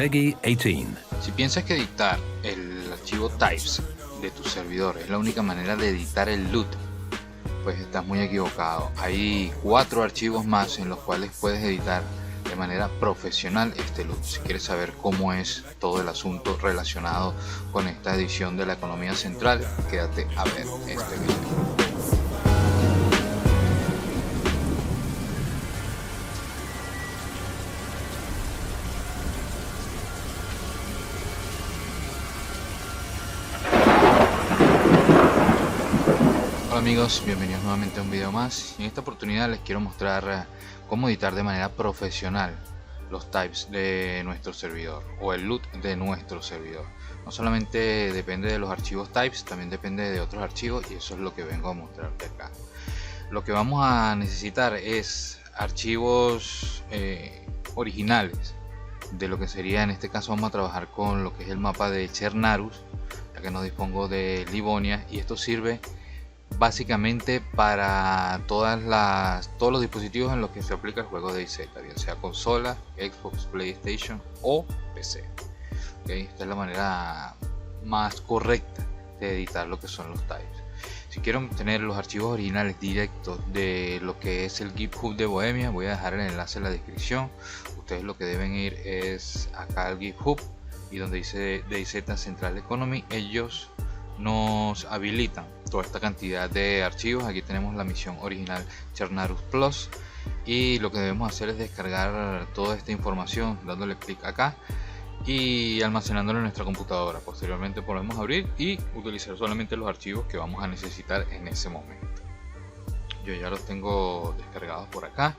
PEGI 18. Si piensas que editar el archivo types de tu servidor es la única manera de editar el LUT, pues estás muy equivocado. Hay 4 archivos más en los cuales puedes editar de manera profesional este LUT. Si quieres saber cómo es todo el asunto relacionado con esta edición de la economía central, quédate a ver este video. Hola amigos, bienvenidos nuevamente a un video más. En esta oportunidad les quiero mostrar cómo editar de manera profesional los types de nuestro servidor o el LUT de nuestro servidor. No solamente depende de los archivos types, también depende de otros archivos, y eso es lo que vengo a mostrarte acá. Lo que vamos a necesitar es archivos originales de lo que sería, en este caso vamos a trabajar con lo que es el mapa de Chernarus, ya que no dispongo de Livonia, y esto sirve básicamente para todos los dispositivos en los que se aplica el juego de DayZ, bien sea consola, Xbox, PlayStation o PC. ¿Okay? Esta es la manera más correcta de editar lo que son los types. Si quiero tener los archivos originales directos de lo que es el GitHub de Bohemia, voy a dejar el enlace en la descripción. Ustedes lo que deben ir es acá al GitHub, y donde dice DayZ Central Economy, ellos nos habilitan toda esta cantidad de archivos. Aquí tenemos la misión original Chernarus Plus, y lo que debemos hacer es descargar toda esta información dándole clic acá y almacenándolo en nuestra computadora. Posteriormente podemos abrir y utilizar solamente los archivos que vamos a necesitar en ese momento. Yo ya los tengo descargados por acá,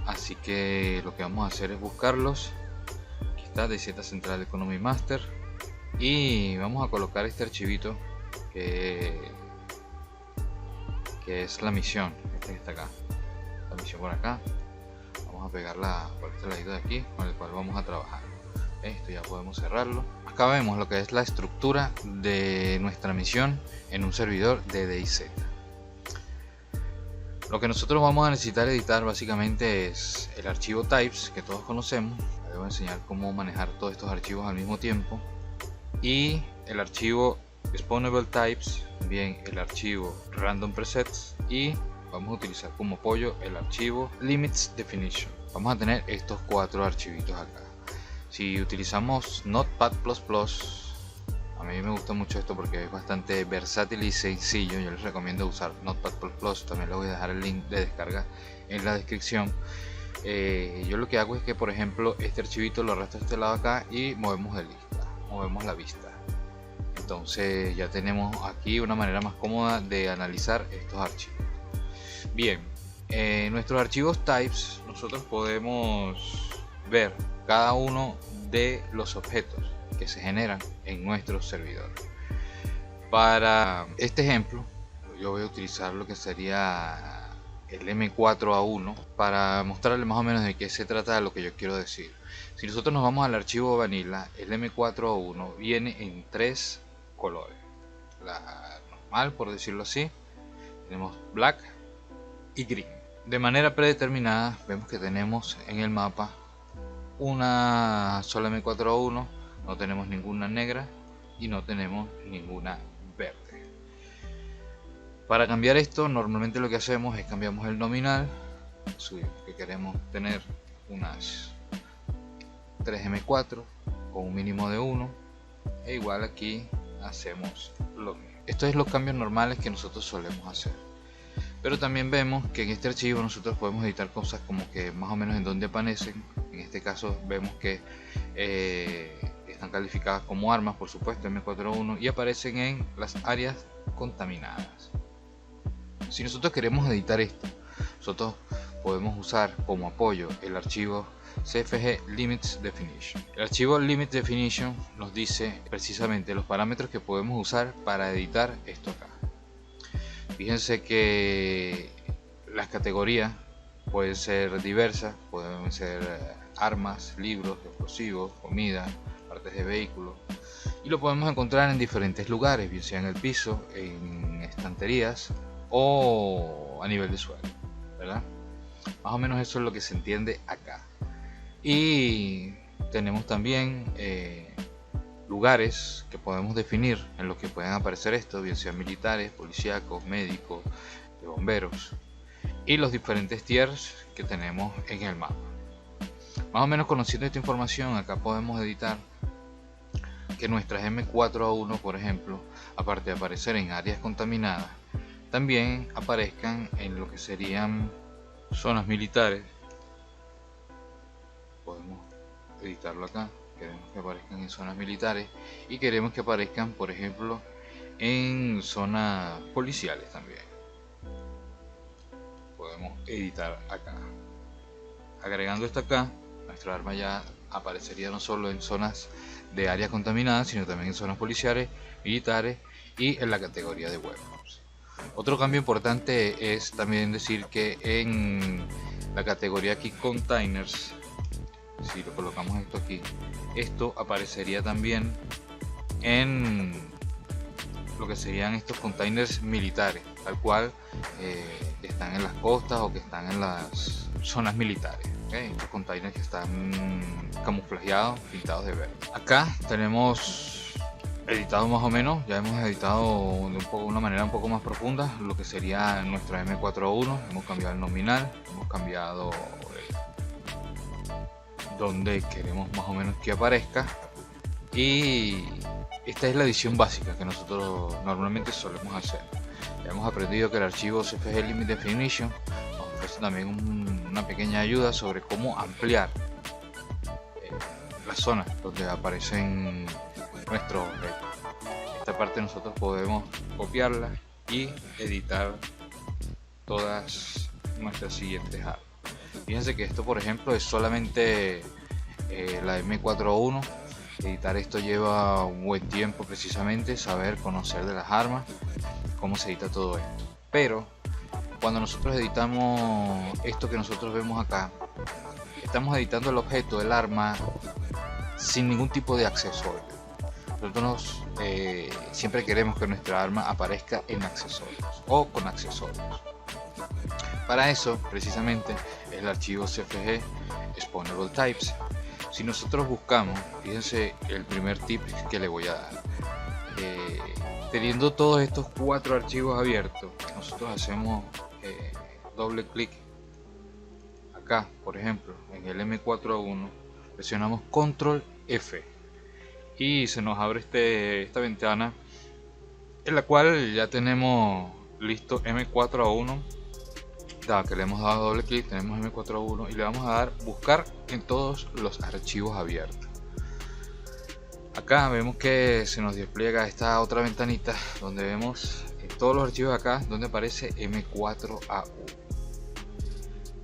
así que lo que vamos a hacer es buscarlos. Aquí está DayZ Central Economy Master, y vamos a colocar este archivito que es la misión, este que está acá, la misión por acá. Vamos a pegarla por este ladito de aquí, con el cual vamos a trabajar. Esto ya podemos cerrarlo. Acá vemos lo que es la estructura de nuestra misión en un servidor de DayZ. Lo que nosotros vamos a necesitar editar básicamente es el archivo types que todos conocemos. Les voy a enseñar cómo manejar todos estos archivos al mismo tiempo, y el archivo spawnable types, también el archivo random presets, y vamos a utilizar como apoyo el archivo limits definition. Vamos a tener estos 4 archivitos acá. Si utilizamos Notepad++, a mí me gusta mucho esto porque es bastante versátil y sencillo. Yo les recomiendo usar Notepad++. También les voy a dejar el link de descarga en la descripción. Yo lo que hago es que, por ejemplo, este archivito lo arrastro a este lado acá y movemos la vista. Entonces ya tenemos aquí una manera más cómoda de analizar estos archivos. Bien, en nuestros archivos types nosotros podemos ver cada uno de los objetos que se generan en nuestro servidor. Para este ejemplo yo voy a utilizar lo que sería el M4A1 para mostrarle más o menos de qué se trata de lo que yo quiero decir. Si nosotros nos vamos al archivo vanilla, el M4A1 viene en 3 colores. La normal, por decirlo así, tenemos black y green. De manera predeterminada vemos que tenemos en el mapa una sola M4A1, no tenemos ninguna negra y no tenemos ninguna verde. Para cambiar esto, normalmente lo que hacemos es cambiamos el nominal, que queremos tener unas 3 M4 con un mínimo de 1, e igual aquí hacemos lo mismo. Estos son los cambios normales que nosotros solemos hacer, pero también vemos que en este archivo nosotros podemos editar cosas como que más o menos en donde aparecen. En este caso vemos que están calificadas como armas, por supuesto, M4A1, y aparecen en las áreas contaminadas. Si nosotros queremos editar esto, nosotros podemos usar como apoyo el archivo CFG Limits Definition. El archivo Limits Definition nos dice precisamente los parámetros que podemos usar para editar esto acá. Fíjense que las categorías pueden ser diversas, pueden ser armas, libros, explosivos, comida, partes de vehículos, y lo podemos encontrar en diferentes lugares, bien sea en el piso, en estanterías o a nivel de suelo, ¿verdad? Más o menos eso es lo que se entiende acá. Y tenemos también lugares que podemos definir en los que pueden aparecer esto, bien sean militares, policíacos, médicos, bomberos, y los diferentes tiers que tenemos en el mapa. Más o menos conociendo esta información, acá podemos editar que nuestras M4A1, por ejemplo, aparte de aparecer en áreas contaminadas, también aparezcan en lo que serían zonas militares. Podemos editarlo acá, queremos que aparezcan en zonas militares y queremos que aparezcan, por ejemplo, en zonas policiales también. Podemos editar acá. Agregando esto acá, nuestra arma ya aparecería no solo en zonas de áreas contaminadas, sino también en zonas policiales, militares y en la categoría de weapons. Otro cambio importante es también decir que en la categoría aquí containers, si lo colocamos esto aquí, esto aparecería también en lo que serían estos containers militares, tal cual que están en las costas o que están en las zonas militares. Estos containers que están camuflajeados, pintados de verde. Acá tenemos editado más o menos, ya hemos editado de una manera un poco más profunda lo que sería nuestra M4A1. Hemos cambiado el nominal, hemos cambiado donde queremos más o menos que aparezca, y esta es la edición básica que nosotros normalmente solemos hacer. Ya hemos aprendido que el archivo CFG Limit Definition nos ofrece también una pequeña ayuda sobre cómo ampliar las zonas donde aparecen nuestros objetos. Esta parte nosotros podemos copiarla y editar todas nuestras siguientes armas. Fíjense que esto, por ejemplo, es solamente la M4A1. Editar esto lleva un buen tiempo, precisamente saber, conocer de las armas, cómo se edita todo esto. Pero cuando nosotros editamos esto que nosotros vemos acá, estamos editando el objeto del arma sin ningún tipo de accesorio. Nosotros siempre queremos que nuestra arma aparezca en accesorios o con accesorios. Para eso, precisamente, es el archivo CFG Spawnable Types. Si nosotros buscamos, fíjense el primer tip que le voy a dar. Teniendo todos estos 4 archivos abiertos, nosotros hacemos doble clic acá, por ejemplo, en el M4A1, presionamos Control F y se nos abre esta ventana en la cual ya tenemos listo M4A1. Que le hemos dado doble clic, tenemos M4A1 y le vamos a dar buscar en todos los archivos abiertos. Acá vemos que se nos despliega esta otra ventanita donde vemos todos los archivos acá donde aparece M4A1,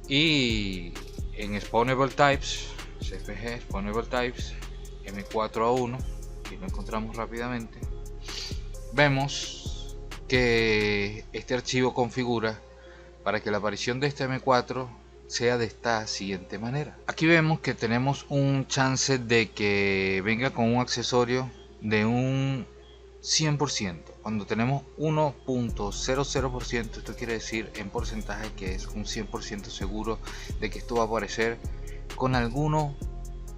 y en Spawnable Types, CFG Spawnable Types M4A1, y lo encontramos rápidamente, vemos que este archivo configura para que la aparición de este M4 sea de esta siguiente manera. Aquí vemos que tenemos un chance de que venga con un accesorio de un 100%. Cuando tenemos 1.00%, esto quiere decir en porcentaje que es un 100% seguro de que esto va a aparecer con alguno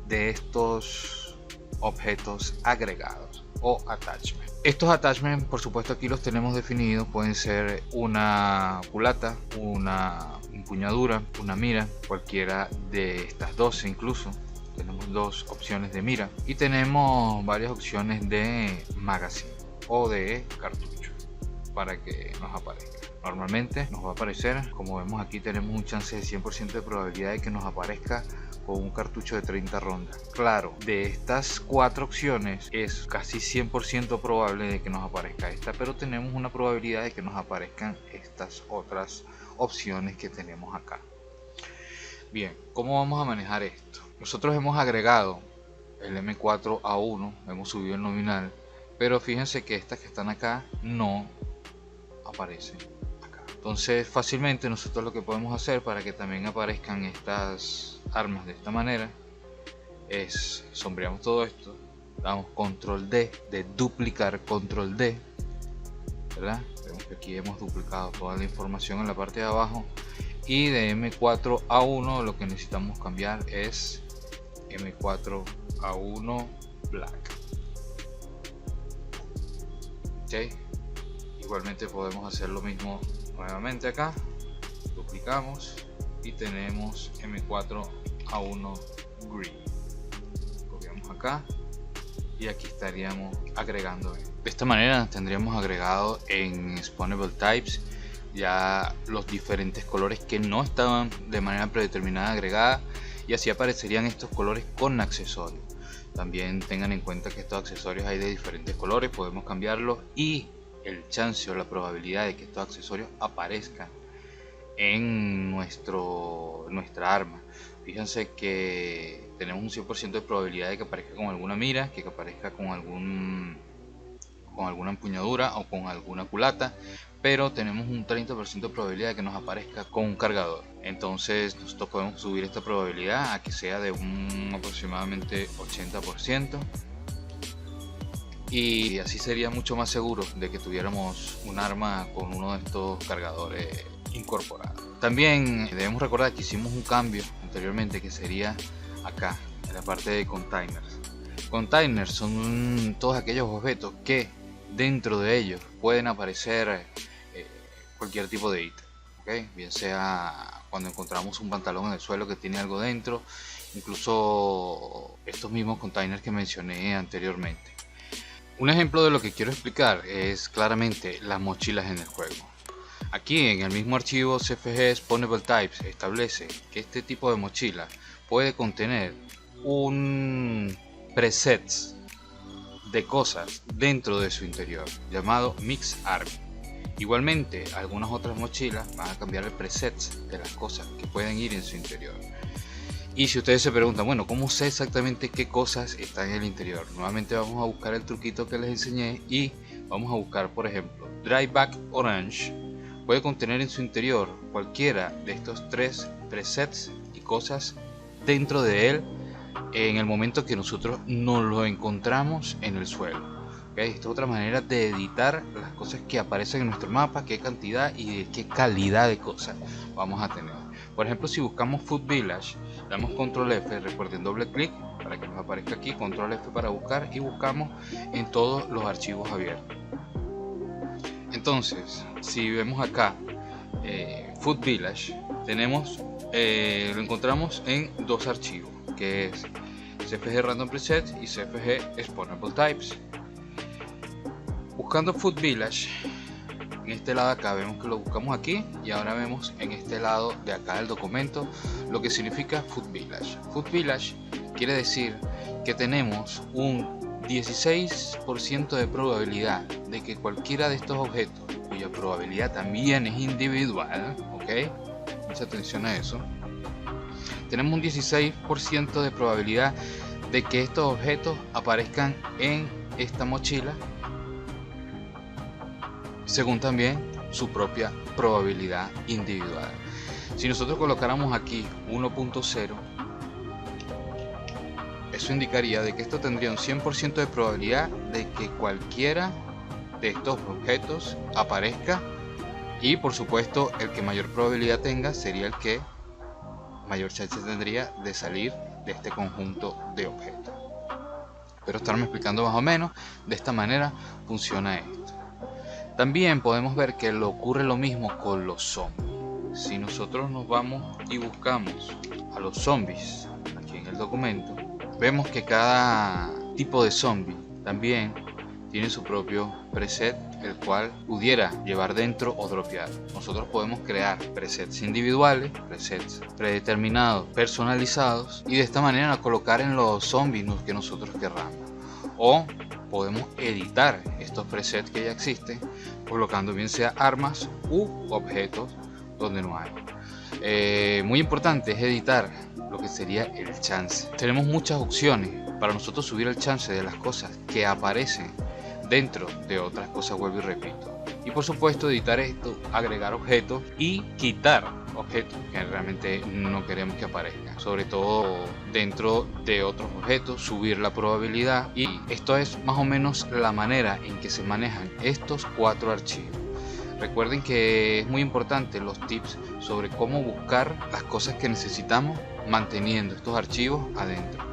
de estos objetos agregados o attachment. Estos attachments, por supuesto, aquí los tenemos definidos. Pueden ser una culata, una empuñadura, una mira, cualquiera de estas dos. Incluso tenemos 2 opciones de mira y tenemos varias opciones de magazine o de cartucho para que nos aparezca. Normalmente nos va a aparecer, como vemos aquí, tenemos un chance de 100% de probabilidad de que nos aparezca con un cartucho de 30 rondas. Claro, de estas 4 opciones es casi 100% probable de que nos aparezca esta, pero tenemos una probabilidad de que nos aparezcan estas otras opciones que tenemos acá. Bien, ¿cómo vamos a manejar esto? Nosotros hemos agregado el M4A1, hemos subido el nominal, pero fíjense que estas que están acá no aparecen acá. Entonces fácilmente nosotros lo que podemos hacer para que también aparezcan estas armas de esta manera es sombreamos todo esto, damos control D de duplicar, control D, ¿verdad? Vemos que aquí hemos duplicado toda la información en la parte de abajo, y de M4A1 lo que necesitamos cambiar es M4A1 Black. Ok, igualmente podemos hacer lo mismo nuevamente acá, duplicamos y tenemos M4A1 Green. Copiamos acá y aquí estaríamos agregando. De esta manera tendríamos agregado en Spawnable Types ya los diferentes colores que no estaban de manera predeterminada agregada, y así aparecerían estos colores con accesorios. También tengan en cuenta que estos accesorios hay de diferentes colores, podemos cambiarlos, y el chance o la probabilidad de que estos accesorios aparezcan en nuestra arma. Fíjense que tenemos un 100% de probabilidad de que aparezca con alguna mira, que aparezca con alguna empuñadura o con alguna culata, pero tenemos un 30% de probabilidad de que nos aparezca con un cargador. Entonces nosotros podemos subir esta probabilidad a que sea de un aproximadamente 80%, y así sería mucho más seguro de que tuviéramos un arma con uno de estos cargadores incorporados. También debemos recordar que hicimos un cambio anteriormente, que sería acá en la parte de containers. Containers son todos aquellos objetos que dentro de ellos pueden aparecer cualquier tipo de ítem, ¿okay? Bien sea cuando encontramos un pantalón en el suelo que tiene algo dentro, incluso estos mismos containers que mencioné anteriormente. Un ejemplo de lo que quiero explicar es claramente las mochilas en el juego. Aquí en el mismo archivo CFG Spawnable Types establece que este tipo de mochila puede contener un preset de cosas dentro de su interior llamado Mix Army. Igualmente, algunas otras mochilas van a cambiar el preset de las cosas que pueden ir en su interior. Y si ustedes se preguntan, bueno, ¿cómo sé exactamente qué cosas están en el interior? Nuevamente vamos a buscar el truquito que les enseñé y vamos a buscar, por ejemplo, Dryback Orange. Puede contener en su interior cualquiera de estos tres presets y cosas dentro de él en el momento que nosotros nos lo encontramos en el suelo. ¿Okay? Esta es otra manera de editar las cosas que aparecen en nuestro mapa, qué cantidad y de qué calidad de cosas vamos a tener. Por ejemplo, si buscamos Food Village, damos control F, recuerden doble clic para que nos aparezca aquí, control F para buscar, y buscamos en todos los archivos abiertos. Entonces, si vemos acá Food Village, tenemos lo encontramos en dos archivos, que es CFG Random Preset y CFG Spawnable Types. Buscando Food Village, en este lado acá vemos que lo buscamos aquí, y ahora vemos en este lado de acá del documento lo que significa Food Village. Food Village quiere decir que tenemos un 16% de probabilidad de que cualquiera de estos objetos, cuya probabilidad también es individual, ¿ok? Mucha atención a eso. Tenemos un 16% de probabilidad de que estos objetos aparezcan en esta mochila, según también su propia probabilidad individual. Si nosotros colocáramos aquí 1.0, eso indicaría de que esto tendría un 100% de probabilidad de que cualquiera de estos objetos aparezca, y por supuesto el que mayor probabilidad tenga sería el que mayor chance tendría de salir de este conjunto de objetos. Espero estarme explicando más o menos. De esta manera funciona esto. También podemos ver que ocurre lo mismo con los zombies. Si nosotros nos vamos y buscamos a los zombies aquí en el documento, vemos que cada tipo de zombie también tiene su propio preset, el cual pudiera llevar dentro o dropear. Nosotros podemos crear presets individuales, presets predeterminados, personalizados, y de esta manera colocar en los zombies que nosotros querramos. O podemos editar estos presets que ya existen, colocando bien sea armas u objetos donde no hay. Muy importante es editar lo que sería el chance. Tenemos muchas opciones para nosotros subir el chance de las cosas que aparecen dentro de otras cosas, vuelvo y repito. Y por supuesto editar esto, agregar objetos y quitar objetos que realmente no queremos que aparezcan, sobre todo dentro de otros objetos, subir la probabilidad. Y esto es más o menos la manera en que se manejan estos 4 archivos. Recuerden que es muy importante los tips sobre cómo buscar las cosas que necesitamos manteniendo estos archivos adentro.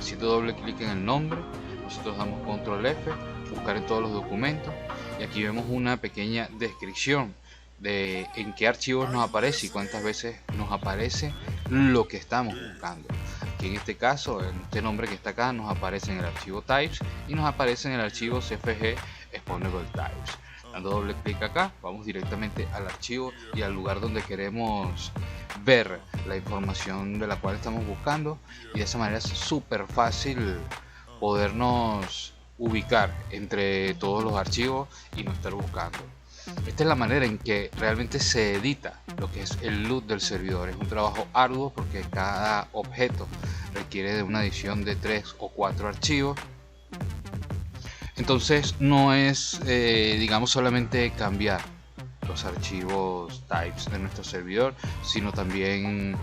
haciendo doble clic en el nombre, nosotros damos control F, buscar en todos los documentos, y aquí vemos una pequeña descripción de en qué archivos nos aparece y cuántas veces nos aparece lo que estamos buscando. Aquí en este caso, este nombre que está acá nos aparece en el archivo types y nos aparece en el archivo cfg exponable types. Dando doble clic acá, vamos directamente al archivo y al lugar donde queremos ver la información de la cual estamos buscando, y de esa manera es súper fácil podernos ubicar entre todos los archivos y no estar buscando. Esta es la manera en que realmente se edita lo que es el LUT del servidor. Es un trabajo arduo porque cada objeto requiere de una edición de 3 o 4 archivos. Entonces no es digamos solamente cambiar los archivos types de nuestro servidor, sino también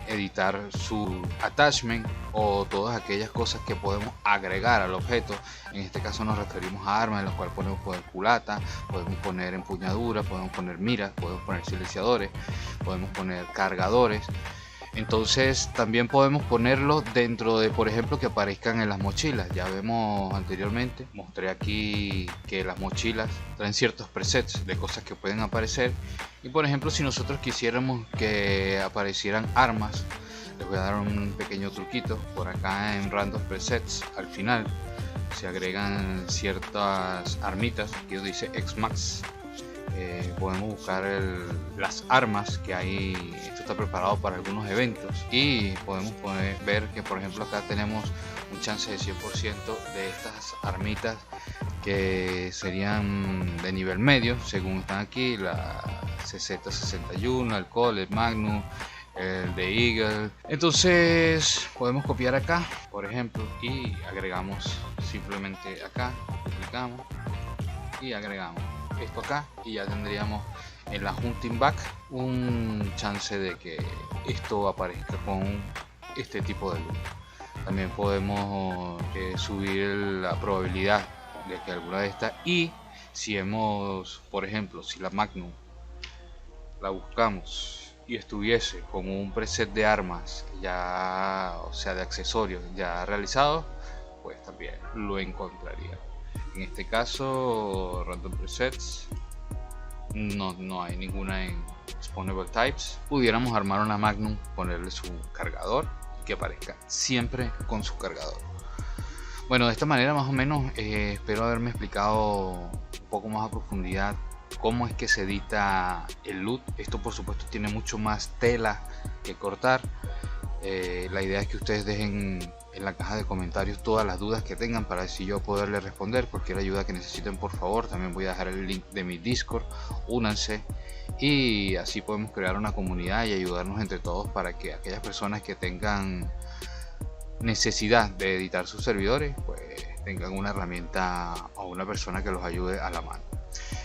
editar su attachment o todas aquellas cosas que podemos agregar al objeto. En este caso nos referimos a armas, en las cuales podemos poner culata, podemos poner empuñadura, podemos poner miras, podemos poner silenciadores, podemos poner cargadores. Entonces también podemos ponerlo dentro de, por ejemplo, que aparezcan en las mochilas. Ya vemos anteriormente, mostré aquí que las mochilas traen ciertos presets de cosas que pueden aparecer, y por ejemplo si nosotros quisiéramos que aparecieran armas, les voy a dar un pequeño truquito. Por acá en random presets al final se agregan ciertas armitas, aquí dice Xmax. Podemos buscar las armas que hay. Esto está preparado para algunos eventos y podemos ver que por ejemplo acá tenemos un chance de 100% de estas armitas que serían de nivel medio según están aquí: la CZ61, el Colt, el Magnum, el de Eagle. Entonces podemos copiar acá por ejemplo y agregamos simplemente acá, clicamos y agregamos esto acá, y ya tendríamos en la hunting back un chance de que esto aparezca con este tipo de luz. También podemos subir la probabilidad de que alguna de estas, y si hemos, por ejemplo, si la Magnum la buscamos y estuviese con un preset de armas ya, o sea de accesorios ya realizado, pues también lo encontraría. En este caso random presets no hay ninguna en exponable types. Pudiéramos armar una Magnum, ponerle su cargador y que aparezca siempre con su cargador. Bueno, de esta manera más o menos espero haberme explicado un poco más a profundidad cómo es que se edita el LUT. Esto por supuesto tiene mucho más tela que cortar. La idea es que ustedes dejen en la caja de comentarios todas las dudas que tengan para así yo poderles responder. Cualquier ayuda que necesiten, por favor. También voy a dejar el link de mi Discord, únanse y así podemos crear una comunidad y ayudarnos entre todos para que aquellas personas que tengan necesidad de editar sus servidores pues tengan una herramienta o una persona que los ayude a la mano.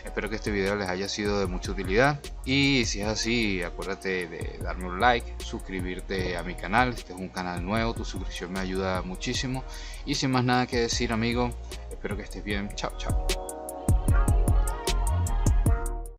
Espero que este video les haya sido de mucha utilidad, y si es así acuérdate de darme un like, suscribirte a mi canal. Este es un canal nuevo, tu suscripción me ayuda muchísimo, y sin más nada que decir amigo, espero que estés bien. Chao chao.